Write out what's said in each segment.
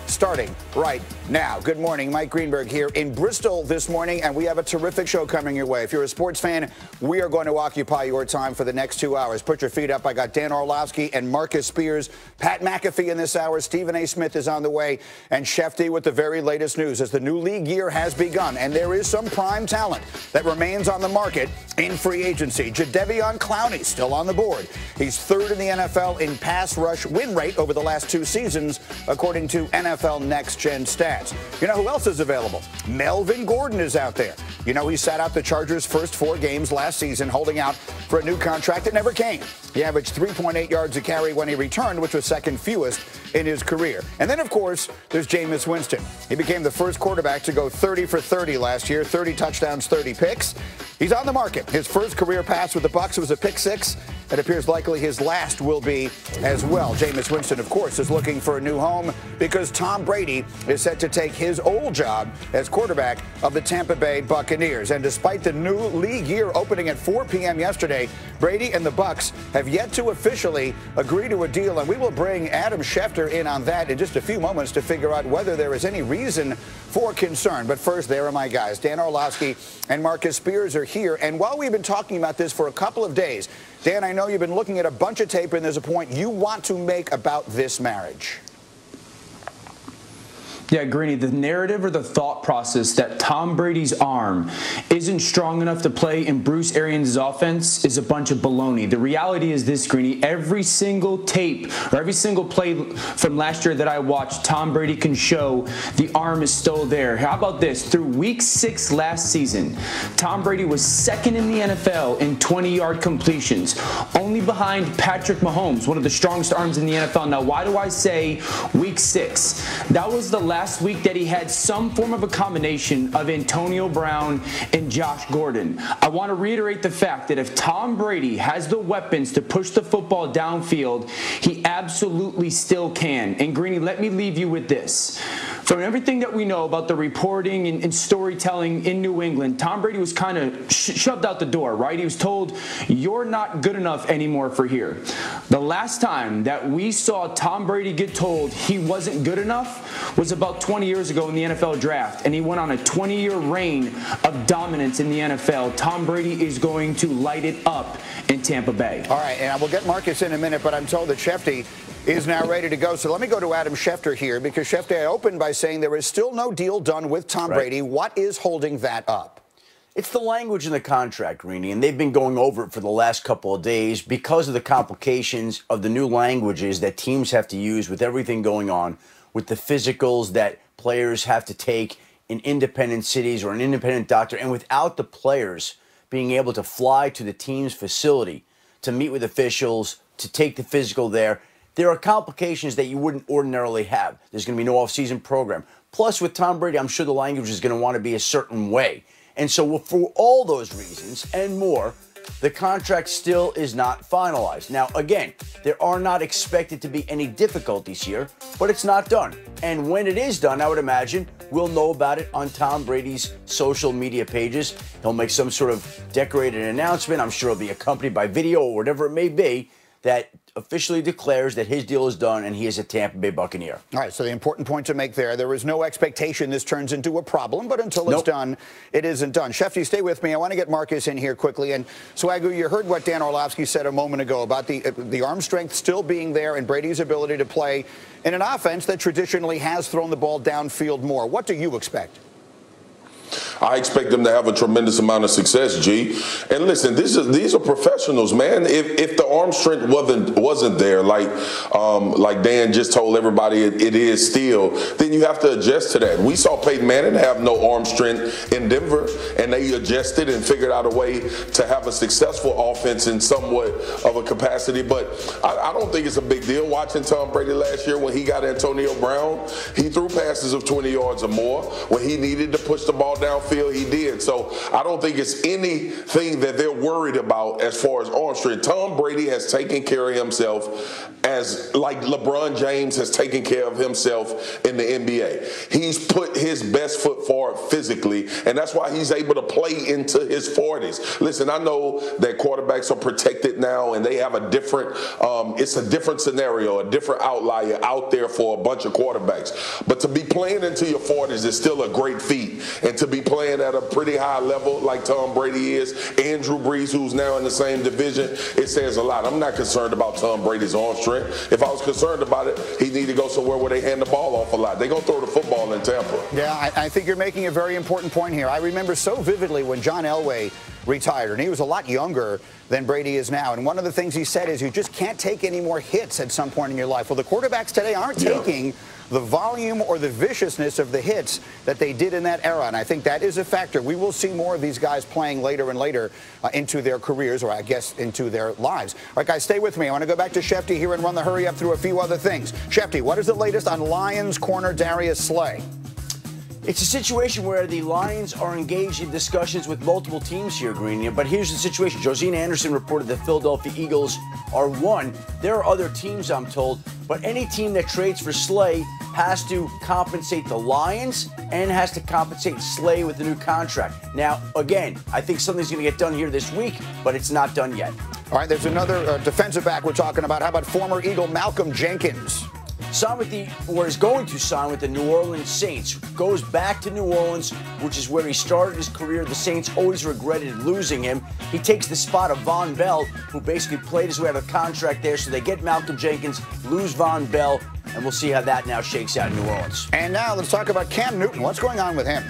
starting right now. Good morning. Mike Greenberg here in Bristol this morning, and we have a terrific show coming your way. If you're a sports fan, we are going to occupy your time for the next 2 hours. Put your feet up. I got Dan Orlovsky and Marcus Spears, Pat McAfee in this hour. Stephen A. Smith is on the way, and Schefter with the very latest news as the new league year has begun, and there is some prime talent that remains on the market in free agency. Jadeveon Clowney still on the board. He's third in the NFL in pass rush win rate over the last 2 seasons, according to NFL Next Gen stats. You know who else is available? Melvin Gordon is out there. You know, he sat out the Chargers' first 4 games last season, holding out for a new contract that never came. He averaged 3.8 yards a carry when he returned, which was second fewest in his career. And then, of course, there's Jameis Winston. He became the first quarterback to go 30 for 30 last year, 30 touchdowns, 30 picks. He's on the market. His first career pass with the Bucs was a pick 6. It appears likely his last will be as well. Jameis Winston, of course, is looking for a new home because Tom Brady is set to take his old job as quarterback of the Tampa Bay Buccaneers. And despite the new league year opening at 4 p.m. yesterday, Brady and the Bucs have yet to officially agree to a deal. And we will bring Adam Schefter in on that in just a few moments to figure out whether there is any reason for concern. But first, there are my guys. Dan Orlovsky and Marcus Spears are here. And while we've been talking about this for a couple of days, Dan, I know you've been looking at a bunch of tape, and there's a point you want to make about this marriage. Yeah, Greeny, the narrative or the thought process that Tom Brady's arm isn't strong enough to play in Bruce Arians' offense is a bunch of baloney. The reality is this, Greeny, every single tape or every single play from last year that I watched, Tom Brady can show the arm is still there. How about this? Through week 6 last season, Tom Brady was second in the NFL in 20-yard completions, only behind Patrick Mahomes, one of the strongest arms in the NFL. Now, why do I say week 6? That was the last week that he had some form of a combination of Antonio Brown and Josh Gordon. I want to reiterate the fact that if Tom Brady has the weapons to push the football downfield, he absolutely still can. And Greeny, let me leave you with this. From everything that we know about the reporting and storytelling in New England, Tom Brady was kind of shoved out the door, right? He was told, you're not good enough anymore for here. The last time that we saw Tom Brady get told he wasn't good enough was about 20 years ago in the NFL draft, and he went on a 20-year reign of dominance in the NFL. Tom Brady is going to light it up in Tampa Bay. All right, and we'll get Marcus in a minute, but I'm told that Schefter is now ready to go. So let me go to Adam Schefter here, because Schefter, I opened by saying there is still no deal done with Tom Brady. What is holding that up? It's the language in the contract, Greeny, and they've been going over it for the last couple of days because of the complications of the new languages that teams have to use with everything going on, with the physicals that players have to take in independent cities or an independent doctor, and without the players being able to fly to the team's facility to meet with officials, to take the physical there. There are complications that you wouldn't ordinarily have. There's going to be no off-season program. Plus, with Tom Brady, I'm sure the language is going to want to be a certain way. And so for all those reasons and more, the contract still is not finalized. Now, again, there are not expected to be any difficulties here, but it's not done. And when it is done, I would imagine we'll know about it on Tom Brady's social media pages. He'll make some sort of decorated announcement. I'm sure it'll be accompanied by video or whatever it may be that officially declares that his deal is done and he is a Tampa Bay Buccaneer. All right, so the important point to make there is no expectation this turns into a problem, but until it's done, it isn't done. Schefter, stay with me. I want to get Marcus in here quickly. And Swagu, you heard what Dan Orlovsky said a moment ago about the arm strength still being there and Brady's ability to play in an offense that traditionally has thrown the ball downfield more. What do you expect? I expect them to have a tremendous amount of success, G. And listen, these are professionals, man. If the arm strength wasn't there, like Dan just told everybody it is still, then you have to adjust to that. We saw Peyton Manning have no arm strength in Denver, and they adjusted and figured out a way to have a successful offense in somewhat of a capacity. But I don't think it's a big deal. Watching Tom Brady last year when he got Antonio Brown, he threw passes of 20 yards or more when he needed to push the ball down downfield, he did. So I don't think it's anything that they're worried about as far as arm strength. Tom Brady has taken care of himself as like LeBron James has taken care of himself in the NBA. He's put his best foot forward physically, and that's why he's able to play into his 40s. Listen, I know that quarterbacks are protected now, and they have a different, it's a different scenario, a different outlier out there for a bunch of quarterbacks. But to be playing into your 40s is still a great feat, and to be playing at a pretty high level like Tom Brady is, Andrew Brees, who's now in the same division, it says a lot. I'm not concerned about Tom Brady's arm strength. If I was concerned about it, he need to go somewhere where they hand the ball off a lot. They're going to throw the football in Tampa. Yeah, I think you're making a very important point here. I remember so vividly when John Elway retired, and he was a lot younger than Brady is now. And one of the things he said is you just can't take any more hits at some point in your life. Well, the quarterbacks today aren't taking the volume or the viciousness of the hits that they did in that era. And I think that is a factor. We will see more of these guys playing later and later into their careers, or I guess into their lives. All right, guys, stay with me. I want to go back to Schefter here and run the hurry up through a few other things. Schefter, what is the latest on Lions corner Darius Slay? It's a situation where the Lions are engaged in discussions with multiple teams here, Greeny. But here's the situation. Josina Anderson reported the Philadelphia Eagles are one. There are other teams, I'm told, but any team that trades for Slay has to compensate the Lions and has to compensate Slay with a new contract. Now, again, I think something's going to get done here this week, but it's not done yet. All right, there's another defensive back we're talking about. How about former Eagle Malcolm Jenkins? Signed with or is going to sign with the New Orleans Saints. Goes back to New Orleans, which is where he started his career. The Saints always regretted losing him. He takes the spot of Von Bell, who basically played his way out of contract there. So they get Malcolm Jenkins, lose Von Bell, and we'll see how that now shakes out in New Orleans. And now let's talk about Cam Newton. What's going on with him?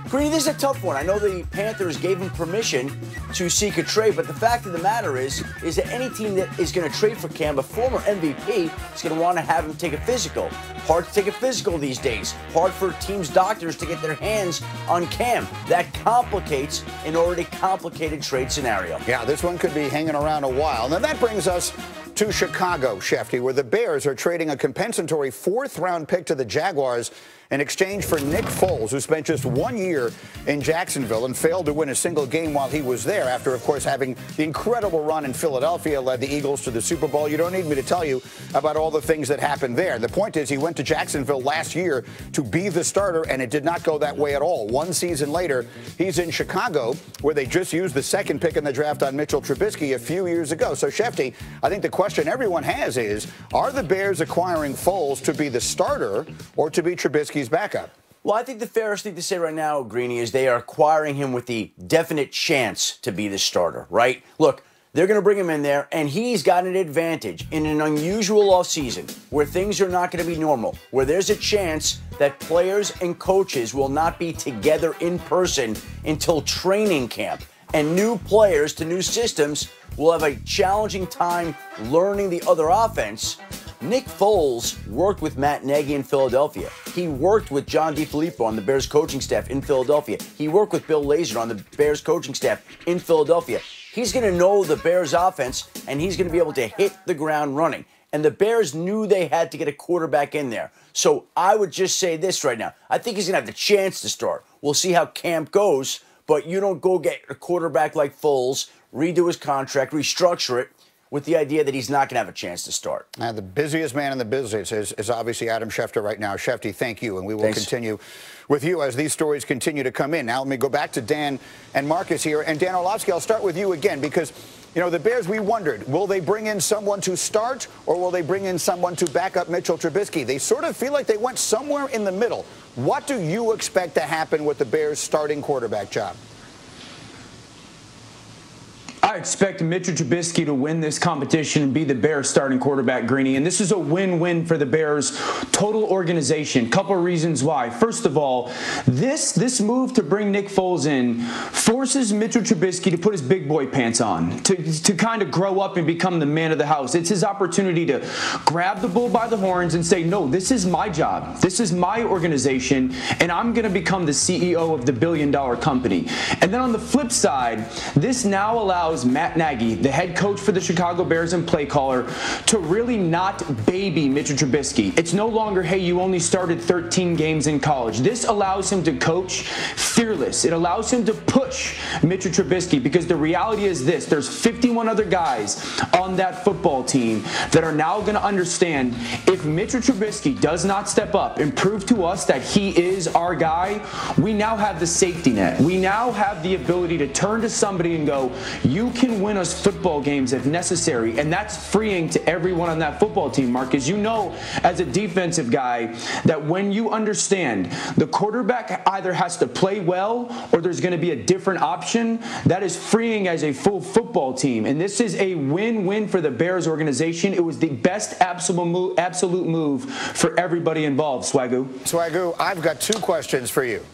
Greeny, this is a tough one. I know the Panthers gave him permission to seek a trade, but the fact of the matter is that any team that is going to trade for Cam, a former MVP, is going to want to have him take a physical. Hard to take a physical these days. Hard for teams' doctors to get their hands on Cam. That complicates an already complicated trade scenario. Yeah, this one could be hanging around a while. And then that brings us to Chicago, Schefter, where the Bears are trading a compensatory fourth-round pick to the Jaguars in exchange for Nick Foles, who spent just 1 year in Jacksonville and failed to win a single game while he was there after, of course, having the incredible run in Philadelphia, led the Eagles to the Super Bowl. You don't need me to tell you about all the things that happened there. The point is he went to Jacksonville last year to be the starter, and it did not go that way at all. One season later, he's in Chicago, where they just used the second pick in the draft on Mitchell Trubisky a few years ago. So, Schefter, I think the question everyone has is, are the Bears acquiring Foles to be the starter or to be Trubisky's backup? Well, I think the fairest thing to say right now, Greeny, is they are acquiring him with the definite chance to be the starter, right? Look, they're going to bring him in there, and he's got an advantage in an unusual offseason where things are not going to be normal, where there's a chance that players and coaches will not be together in person until training camp. And new players to new systems will have a challenging time learning the other offense. Nick Foles worked with Matt Nagy in Philadelphia. He worked with John DeFilippo on the Bears coaching staff in Philadelphia. He worked with Bill Lazor on the Bears coaching staff in Philadelphia. He's going to know the Bears offense, and he's going to be able to hit the ground running. And the Bears knew they had to get a quarterback in there. So I would just say this right now. I think he's going to have the chance to start. We'll see how camp goes, but you don't go get a quarterback like Foles, redo his contract, restructure it, with the idea that he's not going to have a chance to start. The busiest man in the business is obviously Adam Schefter right now. Schefter, thank you, and we will continue with you as these stories continue to come in. Now let me go back to Dan and Marcus here. And Dan Orlovsky, I'll start with you again because, you know, the Bears, we wondered, will they bring in someone to start or will they bring in someone to back up Mitchell Trubisky? They sort of feel like they went somewhere in the middle. What do you expect to happen with the Bears' starting quarterback job? I expect Mitchell Trubisky to win this competition and be the Bears starting quarterback, Greeny. And this is a win-win for the Bears total organization. Couple of reasons why. First of all, this move to bring Nick Foles in forces Mitchell Trubisky to put his big boy pants on, to kind of grow up and become the man of the house. It's his opportunity to grab the bull by the horns and say, no, this is my job. This is my organization, and I'm going to become the CEO of the billion-dollar company. And then on the flip side, this now allows allows Matt Nagy, the head coach for the Chicago Bears and play caller, to really not baby Mitchell Trubisky. It's no longer, hey, you only started 13 games in college. This allows him to coach fearless. It allows him to push Mitchell Trubisky, because the reality is this: there's 51 other guys on that football team that are now going to understand, if Mitchell Trubisky does not step up and prove to us that he is our guy, we now have the safety net. We now have the ability to turn to somebody and go, you can win us football games if necessary. And that's freeing to everyone on that football team, Marcus. You know, as a defensive guy, that when you understand the quarterback either has to play well or there's going to be a different option, that is freeing as a full football team. And this is a win-win for the Bears organization. It was the best absolute move for everybody involved, Swagoo. Swagoo, I've got two questions for you.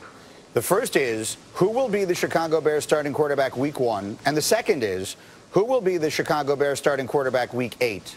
The first is, who will be the Chicago Bears starting quarterback week 1? And the second is, who will be the Chicago Bears starting quarterback week 8?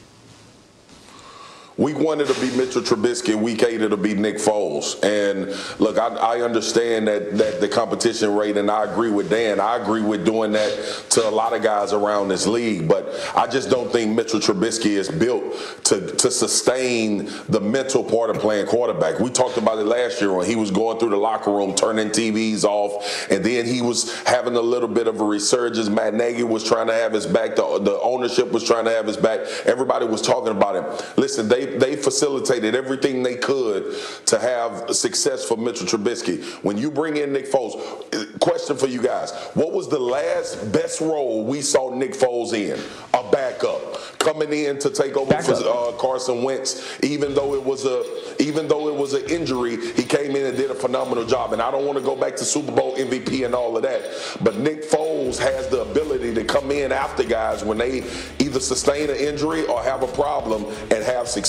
Week 1, it'll be Mitchell Trubisky. Week 8, it'll be Nick Foles. And look, I understand that the competition rate, and I agree with Dan. I agree with doing that to a lot of guys around this league. But I just don't think Mitchell Trubisky is built to sustain the mental part of playing quarterback. We talked about it last year when he was going through the locker room, turning TVs off, and then he was having a little bit of a resurgence. Matt Nagy was trying to have his back. The ownership was trying to have his back. Everybody was talking about him. Listen, they facilitated everything they could to have success for Mitchell Trubisky. When you bring in Nick Foles, question for you guys, what was the last best role we saw Nick Foles in? A backup. Coming in to take over for Carson Wentz, even though it was an injury, he came in and did a phenomenal job. And I don't want to go back to Super Bowl MVP and all of that, but Nick Foles has the ability to come in after guys when they either sustain an injury or have a problem and have success.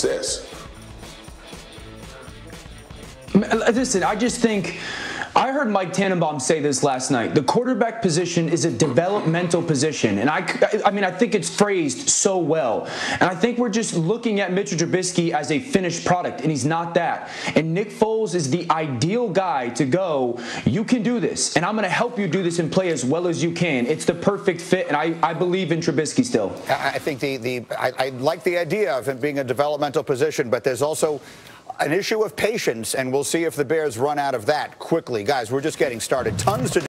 Listen, I just think, I heard Mike Tannenbaum say this last night. The quarterback position is a developmental position. And I mean, I think it's phrased so well. And I think we're just looking at Mitchell Trubisky as a finished product, and he's not that. And Nick Foles is the ideal guy to go, you can do this, and I'm going to help you do this and play as well as you can. It's the perfect fit, and I believe in Trubisky still. I think I like the idea of it being a developmental position, but there's also an issue of patience, and we'll see if the Bears run out of that quickly. Guys, we're just getting started. Tons to do.